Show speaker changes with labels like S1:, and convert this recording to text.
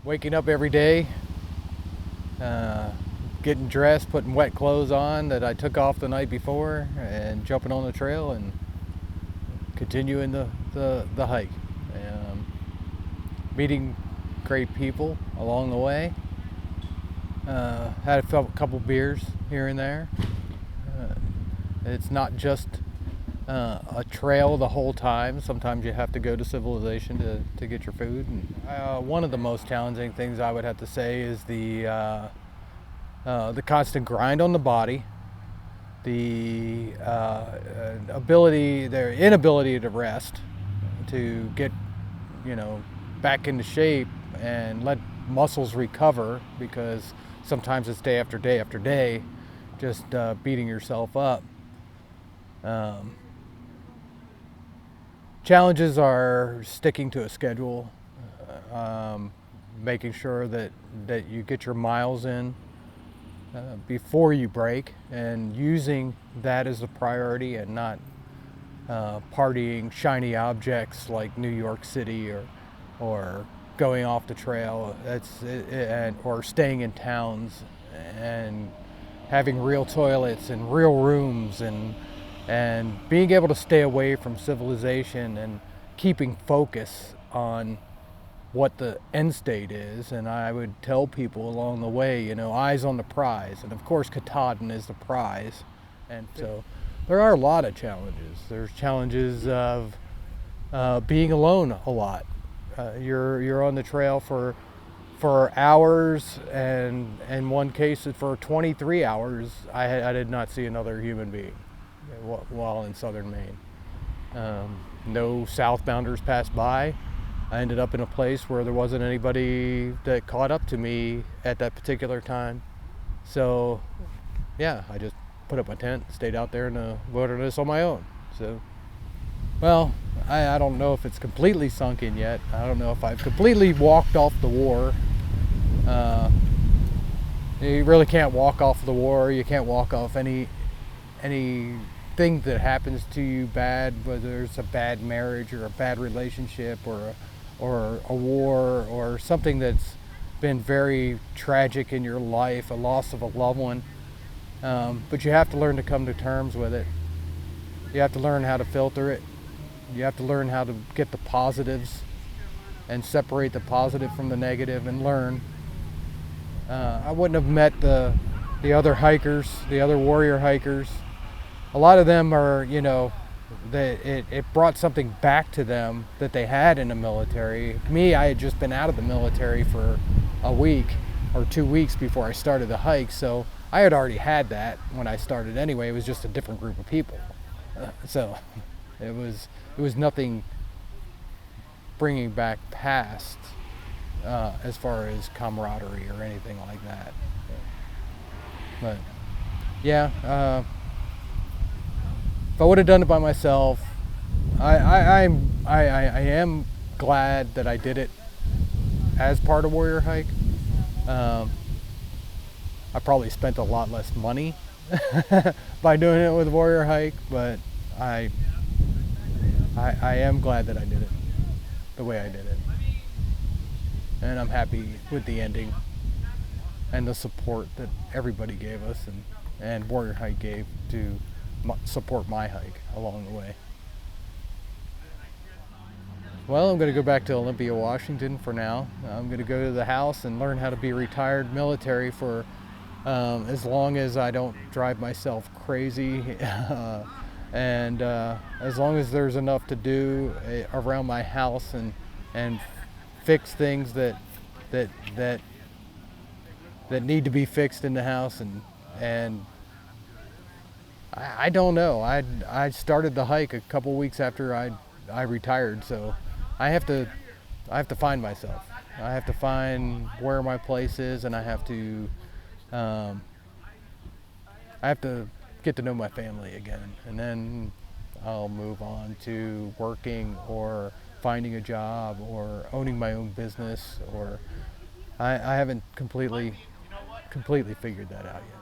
S1: Waking up every day, getting dressed, putting wet clothes on that I took off the night before, and jumping on the trail and continuing the hike. Meeting great people along the way. Had a couple beers here and there. It's not just a trail the whole time. Sometimes you have to go to civilization to get your food. And, one of the most challenging things I would have to say is the constant grind on the body, the inability to rest, to get back into shape and let muscles recover, because sometimes it's day after day after day just beating yourself up. Challenges are sticking to a schedule, making sure that you get your miles in before you break, and using that as a priority, and not partying shiny objects like New York City or going off the trail, or staying in towns and having real toilets and real rooms, and being able to stay away from civilization and keeping focus on what the end state is. And I would tell people along the way, eyes on the prize. And of course, Katahdin is the prize. And so there are a lot of challenges. There's challenges of being alone a lot. You're on the trail for hours, and in one case for 23 hours, I did not see another human being while in southern Maine. No southbounders passed by. I ended up in a place where there wasn't anybody that caught up to me at that particular time. So yeah, I just put up my tent, stayed out there in the wilderness on my own. So, well, I don't know if it's completely sunk in yet. I don't know if I've completely walked off the war. You really can't walk off the war. You can't walk off anything that happens to you bad, whether it's a bad marriage or a bad relationship or a war or something that's been very tragic in your life, a loss of a loved one. But you have to learn to come to terms with it. You have to learn how to filter it. You have to learn how to get the positives and separate the positive from the negative and learn. I wouldn't have met the other hikers, the other warrior hikers. A lot of them are, it brought something back to them that they had in the military. Me, I had just been out of the military for a week or 2 weeks before I started the hike, so I had already had that when I started anyway. It was just a different group of people. So it was nothing bringing back past as far as camaraderie or anything like that. But yeah, if I would have done it by myself, I am glad that I did it as part of Warrior Hike. I probably spent a lot less money by doing it with Warrior Hike, but I am glad that I did it the way I did it. And I'm happy with the ending and the support that everybody gave us and Warrior Hike gave to support my hike along the way. Well, I'm going to go back to Olympia, Washington for now. I'm going to go to the house and learn how to be retired military for as long as I don't drive myself crazy, and as long as there's enough to do around my house and fix things that need to be fixed in the house, and I don't know. I started the hike a couple weeks after I retired, so I have to find myself. I have to find where my place is, and I have to get to know my family again, and then I'll move on to working or finding a job or owning my own business, or I haven't completely figured that out yet.